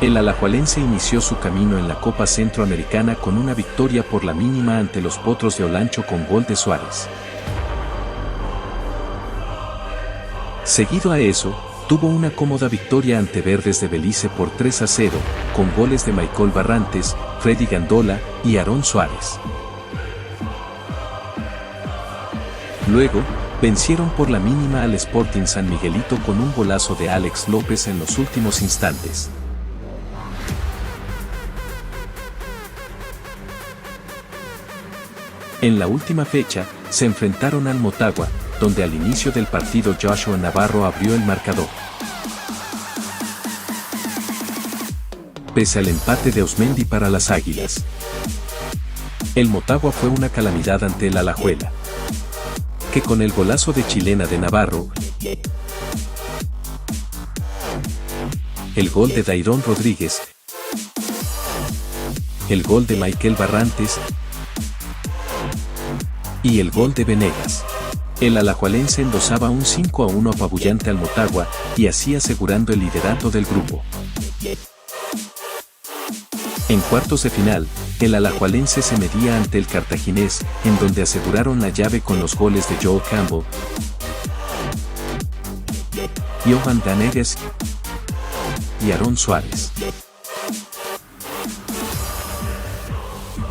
El alajuelense inició su camino en la Copa Centroamericana con una victoria por la mínima ante los Potros de Olancho con gol de Suárez. Seguido a eso, tuvo una cómoda victoria ante Verdes de Belice por 3-0, con goles de Michael Barrantes, Freddy Gandola y Aarón Suárez. Luego, vencieron por la mínima al Sporting San Miguelito con un golazo de Alex López en los últimos instantes. En la última fecha, se enfrentaron al Motagua, donde al inicio del partido Joshua Navarro abrió el marcador. Pese al empate de Osmendi para las Águilas, el Motagua fue una calamidad ante el Alajuela, que con el golazo de chilena de Navarro, el gol de Dairón Rodríguez, el gol de Michael Barrantes y el gol de Venegas, el alajuelense endosaba un 5-1 apabullante al Motagua y así asegurando el liderato del grupo. En cuartos de final, el alajuelense se medía ante el cartaginés, en donde aseguraron la llave con los goles de Joel Campbell, Johan Danegas y Aarón Suárez.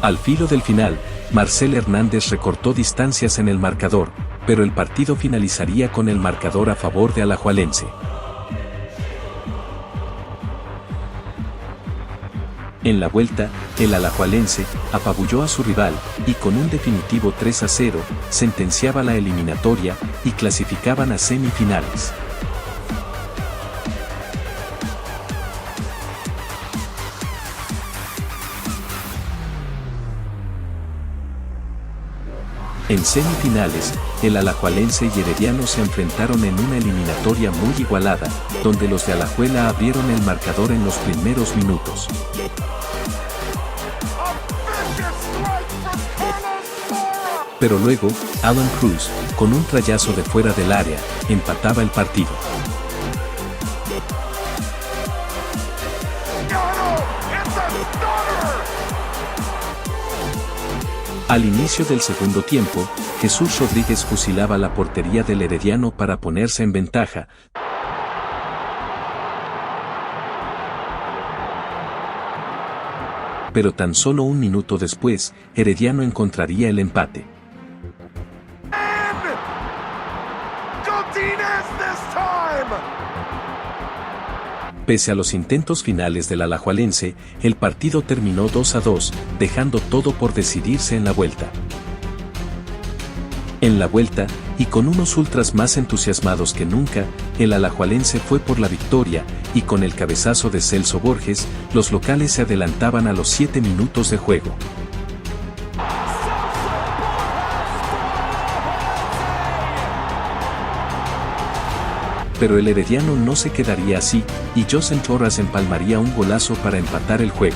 Al filo del final, Marcel Hernández recortó distancias en el marcador, pero el partido finalizaría con el marcador a favor de Alajuelense. En la vuelta, el alajuelense apabulló a su rival y con un definitivo 3-0 sentenciaba la eliminatoria y clasificaban a semifinales. En semifinales, el alajuelense y Herediano se enfrentaron en una eliminatoria muy igualada, donde los de Alajuela abrieron el marcador en los primeros minutos. Pero luego, Alan Cruz, con un trayazo de fuera del área, empataba el partido. Al inicio del segundo tiempo, Jesús Rodríguez fusilaba la portería del Herediano para ponerse en ventaja. Pero tan solo un minuto después, Herediano encontraría el empate. Pese a los intentos finales del alajuelense, el partido terminó 2-2, dejando todo por decidirse en la vuelta. En la vuelta, y con unos ultras más entusiasmados que nunca, el alajuelense fue por la victoria, y con el cabezazo de Celso Borges, los locales se adelantaban a los 7 minutos de juego. Pero el Herediano no se quedaría así, y José Torres empalmaría un golazo para empatar el juego.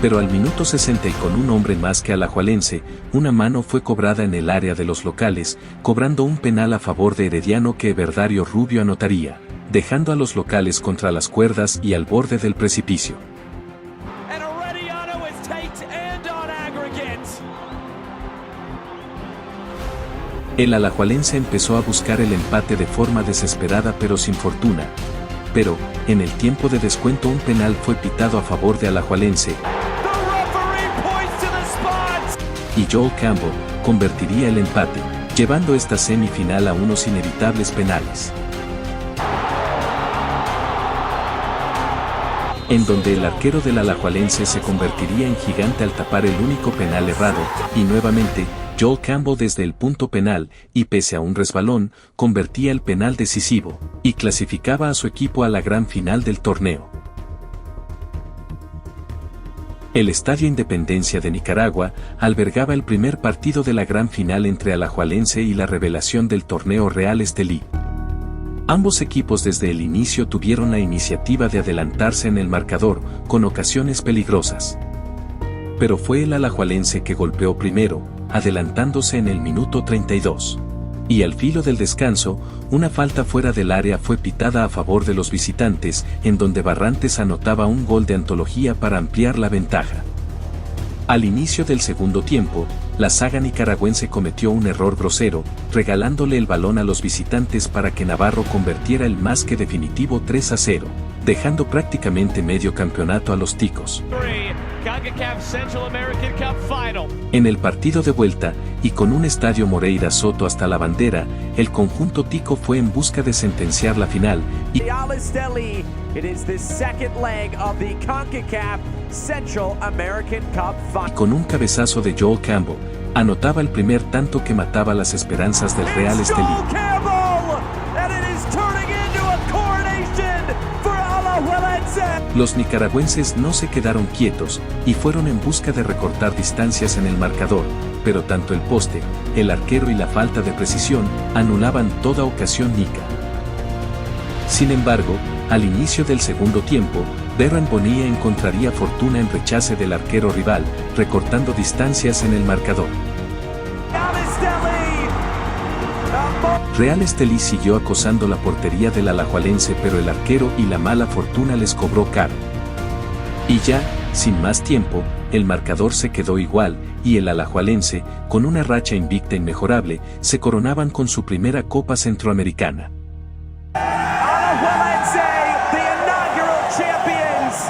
Pero al minuto 60 y con un hombre más que alajuelense, una mano fue cobrada en el área de los locales, cobrando un penal a favor de Herediano que Everdario Rubio anotaría, dejando a los locales contra las cuerdas y al borde del precipicio. El alajuelense empezó a buscar el empate de forma desesperada pero sin fortuna. Pero, en el tiempo de descuento un penal fue pitado a favor de Alajuelense, y Joel Campbell convertiría el empate, llevando esta semifinal a unos inevitables penales, en donde el arquero del alajuelense se convertiría en gigante al tapar el único penal errado, y nuevamente, Joel Campbell desde el punto penal, y pese a un resbalón, convertía el penal decisivo, y clasificaba a su equipo a la gran final del torneo. El Estadio Independencia de Nicaragua albergaba el primer partido de la gran final entre Alajuelense y la revelación del torneo Real Estelí. Ambos equipos desde el inicio tuvieron la iniciativa de adelantarse en el marcador, con ocasiones peligrosas. pero fue el alajuelense que golpeó primero, adelantándose en el minuto 32. Y al filo del descanso, una falta fuera del área fue pitada a favor de los visitantes, en donde Barrantes anotaba un gol de antología para ampliar la ventaja. Al inicio del segundo tiempo, la saga nicaragüense cometió un error grosero, regalándole el balón a los visitantes para que Navarro convirtiera el más que definitivo 3-0, dejando prácticamente medio campeonato a los ticos. En el partido de vuelta, y con un estadio Moreira Soto hasta la bandera, el conjunto tico fue en busca de sentenciar la final, y con un cabezazo de Joel Campbell, anotaba el primer tanto que mataba las esperanzas del Real Estelí. Los nicaragüenses no se quedaron quietos, y fueron en busca de recortar distancias en el marcador, pero tanto el poste, el arquero y la falta de precisión anulaban toda ocasión nica. Sin embargo, al inicio del segundo tiempo, Berran Bonilla encontraría fortuna en rechace del arquero rival, recortando distancias en el marcador. Real Estelí siguió acosando la portería del alajuelense, pero el arquero y la mala fortuna les cobró caro. Y ya, sin más tiempo, el marcador se quedó igual, y el alajuelense, con una racha invicta inmejorable, se coronaban con su primera Copa Centroamericana. Alajuelense, the inaugural champions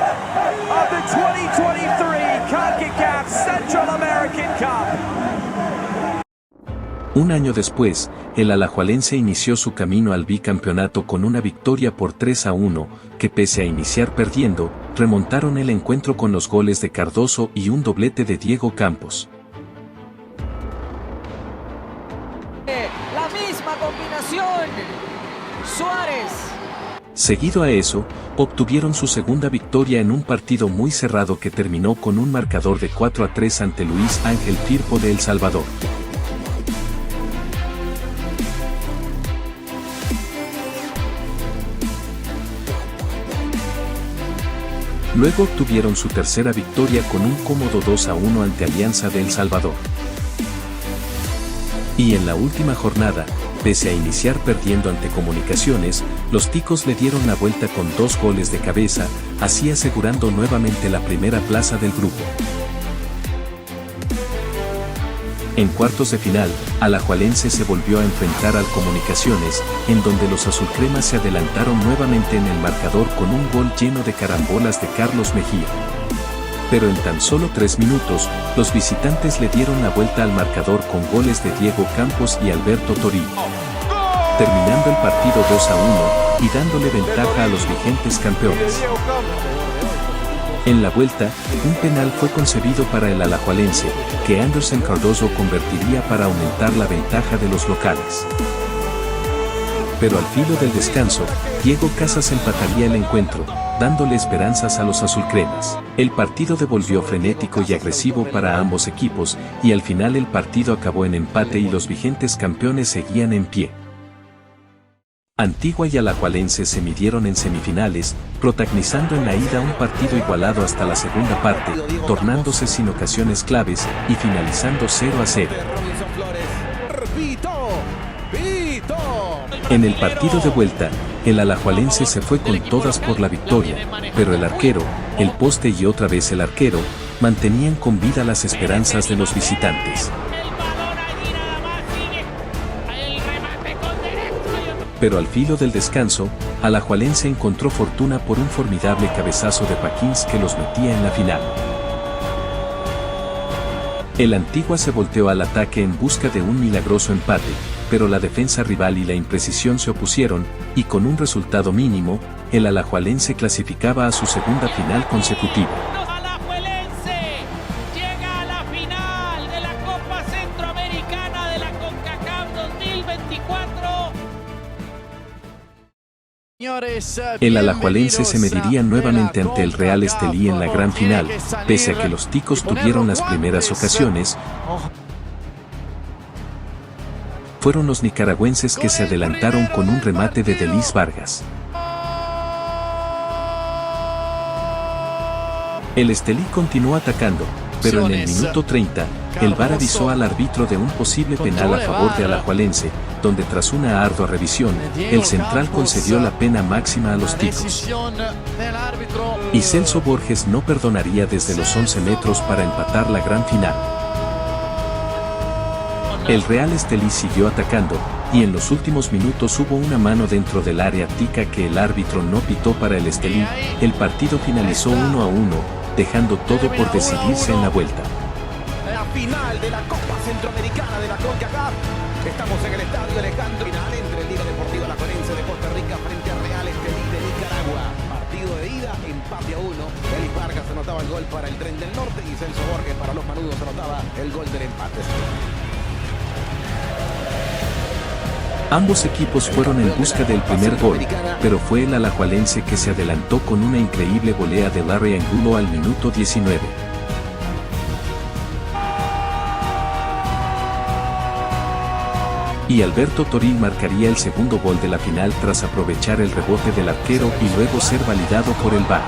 of the 2023 CONCACAF Central American Cup. Un año después, el alajuelense inició su camino al bicampeonato con una victoria por 3-1, que pese a iniciar perdiendo, remontaron el encuentro con los goles de Cardoso y un doblete de Diego Campos. La misma combinación, Suárez. Seguido a eso, obtuvieron su segunda victoria en un partido muy cerrado que terminó con un marcador de 4-3 ante Luis Ángel Firpo de El Salvador. Luego obtuvieron su tercera victoria con un cómodo 2-1 ante Alianza de El Salvador. Y en la última jornada, pese a iniciar perdiendo ante Comunicaciones, los ticos le dieron la vuelta con 2 goles de cabeza, así asegurando nuevamente la primera plaza del grupo. En cuartos de final, Alajuelense se volvió a enfrentar al Comunicaciones, en donde los azulcremas se adelantaron nuevamente en el marcador con un gol lleno de carambolas de Carlos Mejía. Pero en tan solo 3 minutos, los visitantes le dieron la vuelta al marcador con goles de Diego Campos y Alberto Toribio, terminando el partido 2-1 y dándole ventaja a los vigentes campeones. En la vuelta, un penal fue concebido para el alajuelense, que Anderson Cardoso convertiría para aumentar la ventaja de los locales. Pero al filo del descanso, Diego Casas empataría el encuentro, dándole esperanzas a los azulcremas. El partido devolvió frenético y agresivo para ambos equipos, y al final el partido acabó en empate y los vigentes campeones seguían en pie. Antigua y Alajuelense se midieron en semifinales, protagonizando en la ida un partido igualado hasta la segunda parte, tornándose sin ocasiones claves y finalizando 0-0. En el partido de vuelta, el alajuelense se fue con todas por la victoria, pero el arquero, el poste y otra vez el arquero, mantenían con vida las esperanzas de los visitantes. Pero al filo del descanso, Alajuelense encontró fortuna por un formidable cabezazo de Paquins que los metía en la final. El Antigua se volteó al ataque en busca de un milagroso empate, pero la defensa rival y la imprecisión se opusieron, y con un resultado mínimo, el Alajuelense clasificaba a su segunda final consecutiva. Alajuelense llega a la final de la Copa Centroamericana de la CONCACAF 2024. El alajuelense se mediría nuevamente ante el Real Estelí en la gran final, pese a que los ticos tuvieron las primeras ocasiones. Fueron los nicaragüenses que se adelantaron con un remate de Delis Vargas. El Estelí continuó atacando, pero en el minuto 30, el VAR avisó al árbitro de un posible penal a favor de Alajuelense, donde tras una ardua revisión, el central concedió la pena máxima a los ticos. Y Celso Borges no perdonaría desde los 11 metros para empatar la gran final. El Real Estelí siguió atacando, y en los últimos minutos hubo una mano dentro del área tica que el árbitro no pitó para el Estelí. El partido finalizó 1-1, dejando todo por decidirse en la vuelta. La final de la Copa Centroamericana de la CONCACAF. Estamos en el estadio Alejandro Final entre Liga Deportiva Alajuelense de Costa Rica frente al Real Estelí de Nicaragua. Partido de ida, empate a 1. Félix Vargas anotaba el gol para el Tren del Norte y Celso Borges para los Manudos anotaba el gol del empate. Ambos equipos fueron en busca del primer gol, pero fue el alajuelense que se adelantó con una increíble volea de Larry Angulo al minuto 19. Y Alberto Toril marcaría el segundo gol de la final tras aprovechar el rebote del arquero y luego ser validado por el VAR.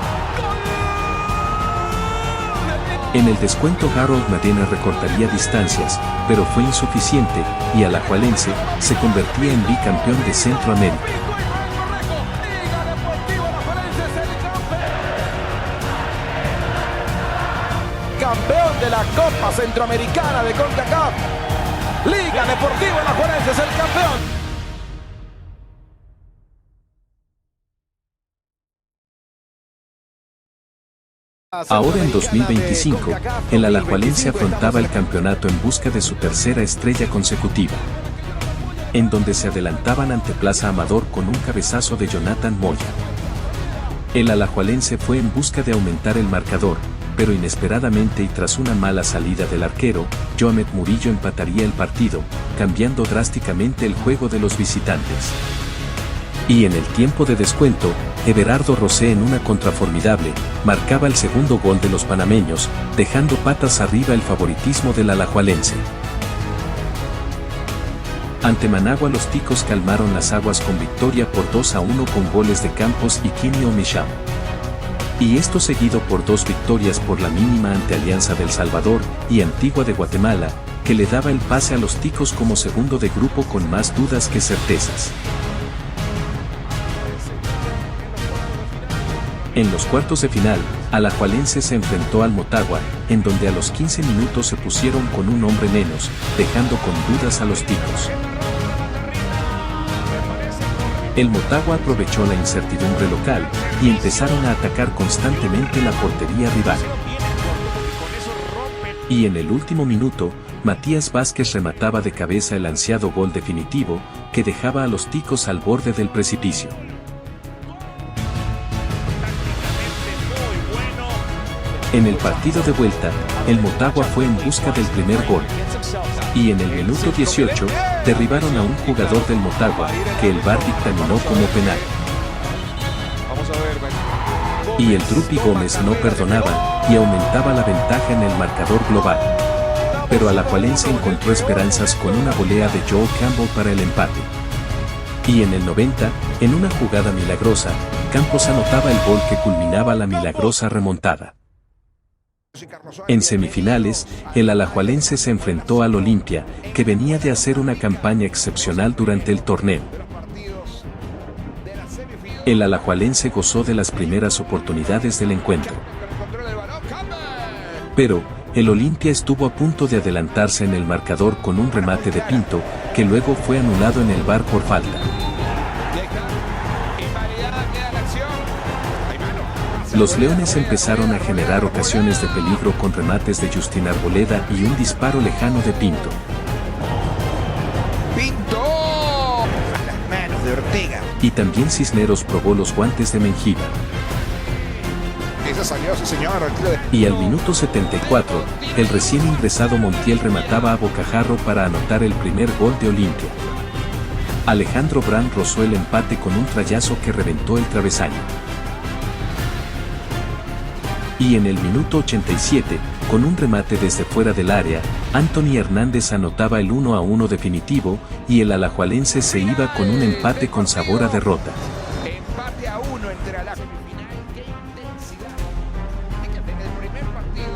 En el descuento Harold Medina recortaría distancias, pero fue insuficiente, y Alajuelense se convertía en bicampeón de Centroamérica. Campeón de la Copa Centroamericana de CONCACAF. Liga Deportiva Alajuelense es el campeón. Ahora en 2025, el Alajuelense afrontaba el campeonato en busca de su tercera estrella consecutiva, en donde se adelantaban ante Plaza Amador con un cabezazo de Jonathan Moya. El Alajuelense fue en busca de aumentar el marcador, pero inesperadamente y tras una mala salida del arquero, Joamet Murillo empataría el partido, cambiando drásticamente el juego de los visitantes. Y en el tiempo de descuento, Everardo Rosé en una contra formidable, marcaba el segundo gol de los panameños, dejando patas arriba el favoritismo del Alajuelense. Ante Managua los ticos calmaron las aguas con victoria por 2-1 con goles de Campos y Quinio Micham. Y esto seguido por 2 victorias por la mínima ante Alianza del Salvador y Antigua de Guatemala, que le daba el pase a los ticos como segundo de grupo con más dudas que certezas. En los cuartos de final, Alajuelense se enfrentó al Motagua, en donde a los 15 minutos se pusieron con un hombre menos, dejando con dudas a los ticos. El Motagua aprovechó la incertidumbre local, y empezaron a atacar constantemente la portería rival. Y en el último minuto, Matías Vázquez remataba de cabeza el ansiado gol definitivo, que dejaba a los ticos al borde del precipicio. En el partido de vuelta, el Motagua fue en busca del primer gol. Y en el minuto 18, derribaron a un jugador del Motagua, que el VAR dictaminó como penal. Y el Drupi Gómez no perdonaba, y aumentaba la ventaja en el marcador global. Pero Alajuelense encontró esperanzas con una volea de Joel Campbell para el empate. Y en el 90, en una jugada milagrosa, Campos anotaba el gol que culminaba la milagrosa remontada. En semifinales, el Alajuelense se enfrentó al Olimpia, que venía de hacer una campaña excepcional durante el torneo. El Alajuelense gozó de las primeras oportunidades del encuentro. Pero, el Olimpia estuvo a punto de adelantarse en el marcador con un remate de Pinto, que luego fue anulado en el VAR por falta. Los Leones empezaron a generar ocasiones de peligro con remates de Justin Arboleda y un disparo lejano de Pinto. ¡Pinto! Las manos de Ortega. Y también Cisneros probó los guantes de Mengíbar. Esa salió, sí señor. Y al minuto 74, el recién ingresado Montiel remataba a bocajarro para anotar el primer gol de Olimpia. Alejandro Brand rozó el empate con un trayazo que reventó el travesaño. Y en el minuto 87, con un remate desde fuera del área, Anthony Hernández anotaba el 1-1 definitivo, y el Alajuelense se iba con un empate con sabor a derrota. Empate a 1 entre Alajuelense. Qué intensidad. Fíjate, en el primer partido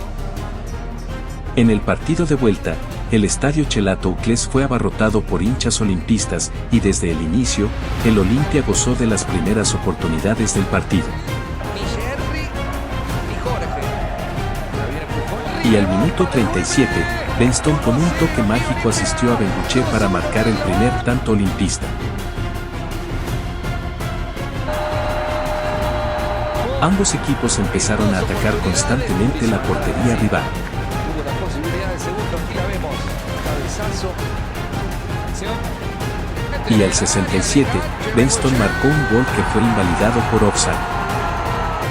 En el partido de vuelta, el estadio Chelato Uclés fue abarrotado por hinchas olimpistas y desde el inicio, el Olimpia gozó de las primeras oportunidades del partido. Y al minuto 37, Benston con un toque mágico asistió a Bengoechea para marcar el primer tanto olimpista. Ambos equipos empezaron a atacar constantemente la portería rival. Y al 67, Benston marcó un gol que fue invalidado por offside.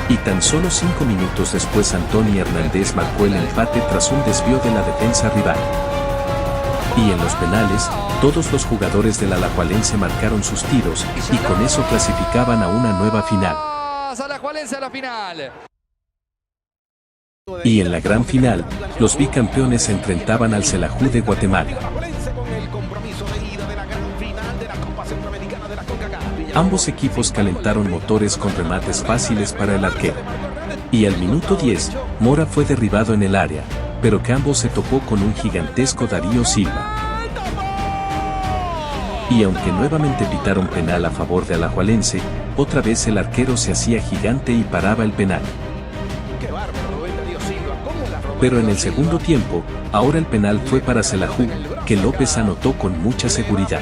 Y tan solo 5 minutos después Anthony Hernández marcó el empate tras un desvío de la defensa rival. Y en los penales, todos los jugadores del Alajuelense marcaron sus tiros y con eso clasificaban a una nueva final. Y en la gran final, los bicampeones se enfrentaban al Xelajú de Guatemala. Ambos equipos calentaron motores con remates fáciles para el arquero. Y al minuto 10, Mora fue derribado en el área, pero Campbell se topó con un gigantesco Darío Silva. Y aunque nuevamente pitaron penal a favor de Alajuelense, otra vez el arquero se hacía gigante y paraba el penal. Pero en el segundo tiempo, ahora el penal fue para Xelajú, que López anotó con mucha seguridad.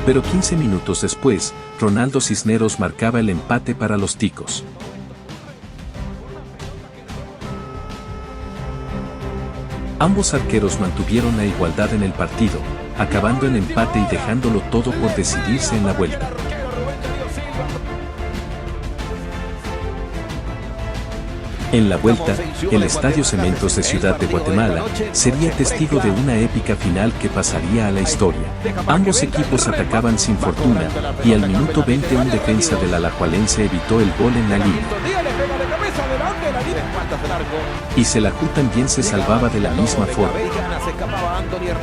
Pero 15 minutos después, Ronaldo Cisneros marcaba el empate para los ticos. Ambos arqueros mantuvieron la igualdad en el partido, acabando en empate y dejándolo todo por decidirse en la vuelta. En la vuelta, el Estadio Cementos de Ciudad de Guatemala sería testigo de una épica final que pasaría a la historia. Ambos equipos atacaban sin fortuna, y al minuto 20 un defensa del Alajuelense evitó el gol en la línea. Y Xelajú también se salvaba de la misma forma.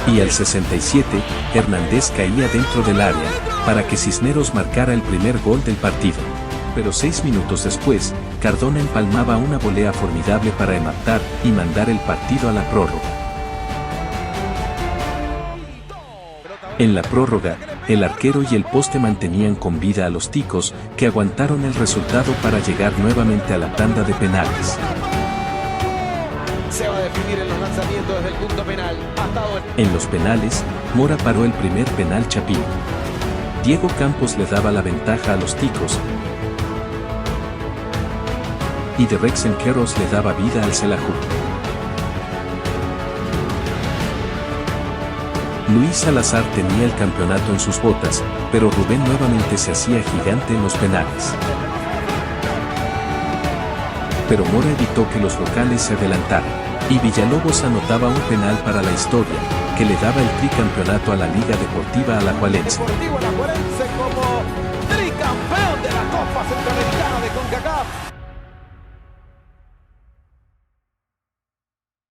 Y al 67, Hernández caía dentro del área, para que Cisneros marcara el primer gol del partido. Pero 6 minutos después, Cardona empalmaba una volea formidable para empatar y mandar el partido a la prórroga. En la prórroga, el arquero y el poste mantenían con vida a los ticos, que aguantaron el resultado para llegar nuevamente a la tanda de penales. Se va a definir en los lanzamientos desde el punto penal. En los penales, Mora paró el primer penal chapín. Diego Campos le daba la ventaja a los ticos, y de Rexenqueros le daba vida al Xelajú. Luis Salazar tenía el campeonato en sus botas, pero Rubén nuevamente se hacía gigante en los penales. Pero Mora evitó que los locales se adelantaran, y Villalobos anotaba un penal para la historia, que le daba el tricampeonato a la Liga Deportiva Alajuelense. Deportivo Alajuelense como tricampeón de la Copa Centroamericana de CONCACAF.